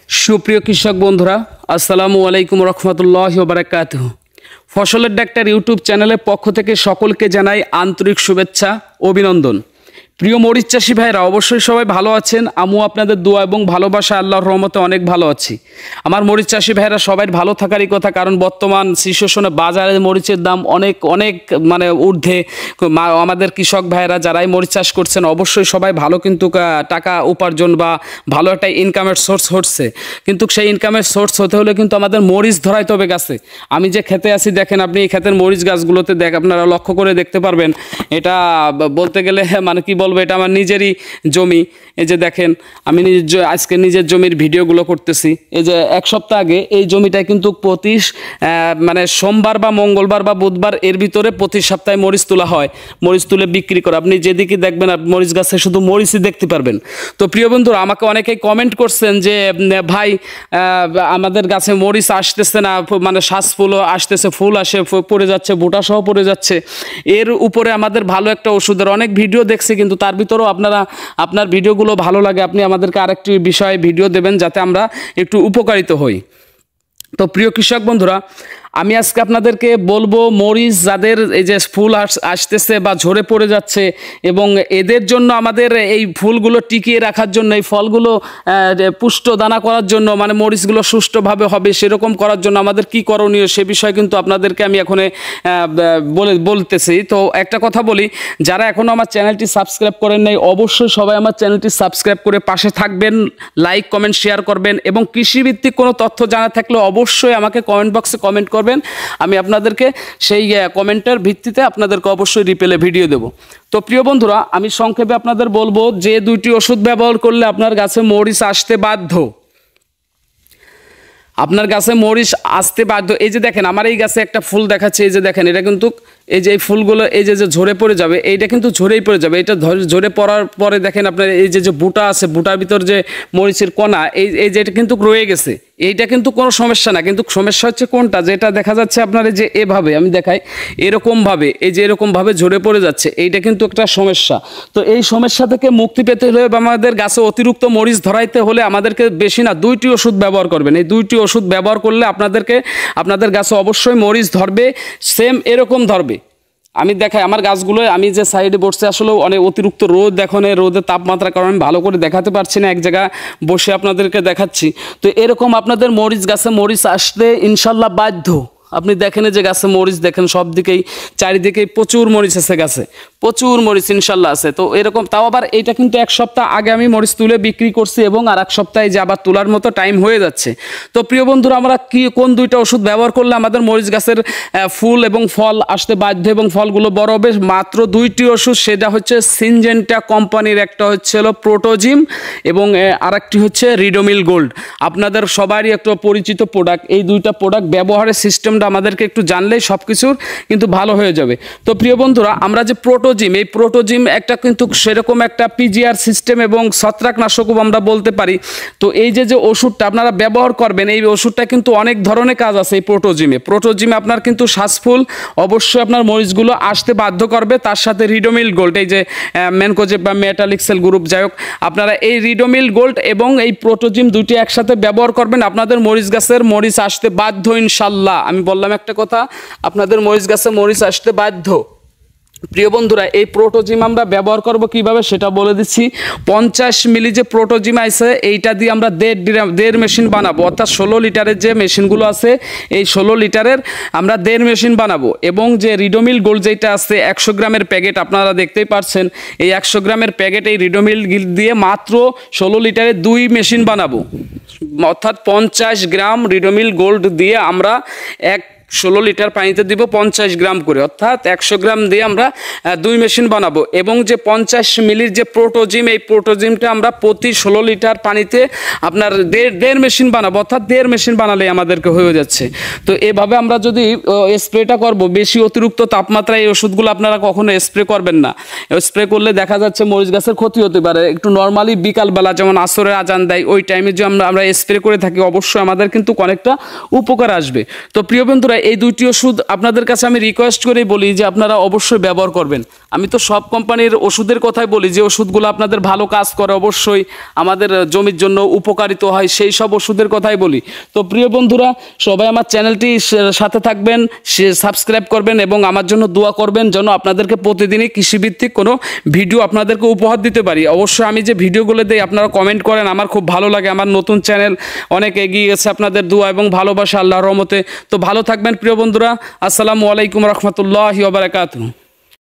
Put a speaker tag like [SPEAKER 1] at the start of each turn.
[SPEAKER 1] সুপ্রিয় কৃষক বন্ধুরা, আসসালামু আলাইকুম রহমতুল্লাহি ওয়া বারাকাতুহু। ফসলের ডাক্তার ইউটিউব চ্যানেলের পক্ষ থেকে সকলকে জানাই আন্তরিক শুভেচ্ছা, অভিনন্দন। প্রিয় মরিচ চাষি ভাইরা, অবশ্যই সবাই ভালো আছেন। আমিও আপনাদের দোয়া এবং ভালোবাসা আল্লাহর রহমতে অনেক ভালো আছি। আমার মরিচ চাষি ভাইরা সবাই ভালো থাকারই কথা, কারণ বর্তমান সিচুয়েশনে বাজারে মরিচের দাম অনেক মানে ঊর্ধ্বে। আমাদের কৃষক ভাইরা যারাই মরিচ চাষ করছেন অবশ্যই সবাই ভালো কিন্তু টাকা উপার্জন বা ভালো একটা ইনকামের সোর্স হচ্ছে। কিন্তু সেই ইনকামের সোর্স হতে হলে কিন্তু আমাদের মরিচ ধরাইতে হবে গাছে। আমি যে খেতে আছি দেখেন, আপনি এই ক্ষেতের মরিচ গাছগুলোতে আপনারা লক্ষ্য করে দেখতে পারবেন। এটা বলতে গেলে মানে কি বলবো, এটা আমার নিজেরই জমি। এই যে দেখেন, আমি আজকে নিজের জমির ভিডিওগুলো করতেছি। এই যে এক সপ্তাহ আগে এই জমিটায় কিন্তু মানে সোমবার বা মঙ্গলবার বা বুধবার এর ভিতরে প্রতি সপ্তাহে মরিচ তোলা হয়। মরিচ তুলে বিক্রি করে আপনি যেদিকে দেখবেন মরিচ গাছে শুধু মরিচই দেখতে পারবেন। তো প্রিয় বন্ধুরা, আমাকে অনেকেই কমেন্ট করছেন যে ভাই আমাদের গাছে মরিচ আসতেছে না, মানে শ্বাস ফুলও আসতেছে, ফুল আসে পড়ে যাচ্ছে, বোটা সহ পড়ে যাচ্ছে। এর উপরে আমাদের ভালো একটা ওষুধের অনেক ভিডিও দেখছি, কিন্তু তার ভিতরেও আপনার ভিডিওগুলো ভালো লাগে, আপনি আমাদেরকে আরেকটি বিষয়ে ভিডিও দেবেন যাতে আমরা একটু উপকারিত হই। তো প্রিয় কৃষক বন্ধুরা, আমি আজকে আপনাদেরকে বলবো মরিচ যাদের এই যে ফুল আসতেছে বা ঝরে পড়ে যাচ্ছে, এবং এদের জন্য আমাদের এই ফুলগুলো টিকিয়ে রাখার জন্য, এই ফলগুলো পুষ্ট দানা করার জন্য, মানে মরিচগুলো সুষ্ঠুভাবে হবে সেরকম করার জন্য আমাদের কি করণীয় সে বিষয়ে কিন্তু আপনাদেরকে আমি এখন বলতেছি। তো একটা কথা বলি, যারা এখনও আমার চ্যানেলটি সাবস্ক্রাইব করেন নাই অবশ্যই সবাই আমার চ্যানেলটি সাবস্ক্রাইব করে পাশে থাকবেন, লাইক কমেন্ট শেয়ার করবেন, এবং কৃষিভিত্তিক কোনো তথ্য জানা থাকলে অবশ্যই আমাকে কমেন্ট বক্সে কমেন্ট করবেন। আমি আপনাদেরকে সেই কমেন্টের ভিত্তিতে আপনাদেরকে অবশ্যই রিপ্লে ভিডিও দেব। তো প্রিয় বন্ধুরা, আমি সংক্ষেপে আপনাদের বলবো যে দুইটি ওষুধ ব্যবহার করলে আপনার গাছে মরিচ আসতে বাধ্য। আপনার গাছে মরিচ আসতে বাধ্য। এই যে দেখেন, আমার এই গাছে একটা ফুল দেখাচ্ছে, এই যে দেখেন, এটা কিন্তু এই যে এই ফুলগুলো এই যে ঝরে পড়ে যাবে, এইটা কিন্তু ঝরেই পড়ে যাবে। এটা ঝরে পড়ার পরে দেখেন আপনার এই যে বুটা আছে, বুটার ভিতর যে মরিচের কণা এই যে এটা কিন্তু রয়ে গেছে। এইটা কিন্তু কোনো সমস্যা না, কিন্তু সমস্যা হচ্ছে কোনটা, যেটা দেখা যাচ্ছে আপনার এই যে এভাবে আমি দেখাই, এরকমভাবে এই যে এরকমভাবে ঝরে পড়ে যাচ্ছে, এইটা কিন্তু একটা সমস্যা। তো এই সমস্যা থেকে মুক্তি পেতে হলে বা আমাদের গাছে অতিরিক্ত মরিচ ধরাইতে হলে আমাদেরকে বেশি না দুইটি ওষুধ ব্যবহার করবেন। এই দুইটি ওষুধ ব্যবহার করলে আপনাদের গাছে অবশ্যই মরিচ ধরবে, সেম এরকম ধরবে। আমি দেখাই আমার গাছগুলো, আমি যে সাইডে বসছি আসলে অনেক অতিরিক্ত রোদ, এখন রোদের তাপমাত্রার কারণে আমি ভালো করে দেখাতে পারছি না, এক জায়গায় বসে আপনাদেরকে দেখাচ্ছি। তো এরকম আপনাদের মরিচ গাছে মরিচ আসতে ইনশাল্লাহ বাধ্য। আপনি দেখেন যে গাছে মরিচ দেখেন, সব দিকেই চারিদিকেই প্রচুর মরিচ আছে, গাছে প্রচুর মরিচ ইনশাল্লাহ আছে। তো এরকম, তাও আবার এইটা কিন্তু এক সপ্তাহ আগে আমি মরিচ তুলে বিক্রি করছি, এবং আর এক সপ্তাহে যে আবার তোলার মতো টাইম হয়ে যাচ্ছে। তো প্রিয় বন্ধুরা, আমরা কোন দুইটা ওষুধ ব্যবহার করলে আমাদের মরিচ গাছের ফুল এবং ফল আসতে বাধ্য এবং ফলগুলো বড় হবে? মাত্র দুইটি ওষুধ, সেটা হচ্ছে সিনজেন্টা কোম্পানির, একটা হচ্ছে হলো প্রোটোজিম এবং আরেকটি হচ্ছে রিডোমিল গোল্ড। আপনাদের সবারই একটা পরিচিত প্রোডাক্ট। এই দুইটা প্রোডাক্ট ব্যবহারের সিস্টেমটা আমাদেরকে একটু জানলেই সব কিছুর কিন্তু ভালো হয়ে যাবে। তো প্রিয় বন্ধুরা, আমরা যে এই প্রোটোজিম একটা কিন্তু সেরকম একটা পিজিআর সিস্টেম এবং ছত্রাকনাশকও আমরা বলতে পারি। তো এই যে ওষুধটা আপনারা ব্যবহার করবেন, এই ওষুধটা কিন্তু অনেক ধরনের কাজ আছে। এই প্রোটোজিমে আপনার কিন্তু শ্বাসফুল অবশ্যই আপনার মরিচগুলো আসতে বাধ্য করবে। তার সাথে রিডোমিল গোল্ড, এই যে ম্যানকোজেব বা মেটালিক্সেল গ্রুপ, যাই হোক, আপনারা এই রিডোমিল গোল্ড এবং এই প্রোটোজিম দুটি একসাথে ব্যবহার করবেন, আপনাদের মরিচ গাছের মরিচ আসতে বাধ্য ইনশাল্লাহ। আমি বললাম একটা কথা, আপনাদের মরিচ গাছে মরিচ আসতে বাধ্য। প্রিয় বন্ধুরা, এই প্রোটোজিম আমরা ব্যবহার করব কিভাবে সেটা বলে দিচ্ছি। 50 মিলি যে প্রোটোজিম আছে, এইটা দিয়ে আমরা 1.5 মেশিন বানাবো, অর্থাৎ 16 লিটারের যে মেশিনগুলো আছে, এই 16 লিটারের আমরা 1.5 মেশিন বানাবো। এবং যে রিডোমিল গোল্ড যেটা আছে 100 গ্রামের প্যাকেট, আপনারা দেখতেই পাচ্ছেন, এই 100 গ্রামের প্যাকেট এই রিডোমিল দিয়ে মাত্র 16 লিটারের 2 মেশিন বানাবো। অর্থাৎ 50 গ্রাম রিডোমিল গোল্ড দিয়ে আমরা 16 লিটার পানিতে দিব 50 গ্রাম করে, অর্থাৎ 100 গ্রাম দিয়ে আমরা 2 মেশিন বানাবো। এবং যে 50 মিলির যে প্রোটোজিম, এই প্রোটোজিমটা আমরা প্রতি 16 লিটার পানিতে আপনার 1.5 মেশিন বানাবো, অর্থাৎ 1.5 মেশিন বানালেই আমাদেরকে হয়ে যাচ্ছে। তো এভাবে আমরা যদি স্প্রেটা করব, বেশি অতিরিক্ত তাপমাত্রায় এই ওষুধগুলো আপনারা কখনো স্প্রে করবেন না। স্প্রে করলে দেখা যাচ্ছে মরিচ গাছের ক্ষতি হতে পারে। একটু নর্মালি বিকালবেলা যেমন আসরের আজান দেয় ওই টাইমে যে আমরা স্প্রে করে থাকি, অবশ্যই আমাদের কিন্তু অনেকটা উপকার আসবে। তো প্রিয় বন্ধুরা, বন্ধুরা এই দুইটি ওষুধ আপনাদের কাছে আমি রিকোয়েস্ট করেই বলি যে আপনারা অবশ্যই ব্যবহার করবেন। আমি তো সব কোম্পানির ওষুধের কথাই বলি যে ওষুধগুলো আপনাদের ভালো কাজ করে, অবশ্যই আমাদের জমির জন্য উপকারিত হয়, সেই সব ওষুধের কথাই বলি। তো প্রিয় বন্ধুরা, সবাই আমার চ্যানেলটি সাথে থাকবেন, সাবস্ক্রাইব করবেন এবং আমার জন্য দোয়া করবেন যেন আপনাদেরকে প্রতিদিনই কৃষিভিত্তিক কোনো ভিডিও আপনাদেরকে উপহার দিতে পারি। অবশ্যই আমি যে ভিডিওগুলো দিই আপনারা কমেন্ট করেন, আমার খুব ভালো লাগে। আমার নতুন চ্যানেল অনেক এগিয়ে গেছে আপনাদের দোয়া এবং ভালোবাসা, আল্লাহর রহমতে। তো ভালো থাকবেন প্রিয় বন্ধুরা। আসসালামু আলাইকুম রহমতুল্লাহি ওয়া বারাকাতুহু।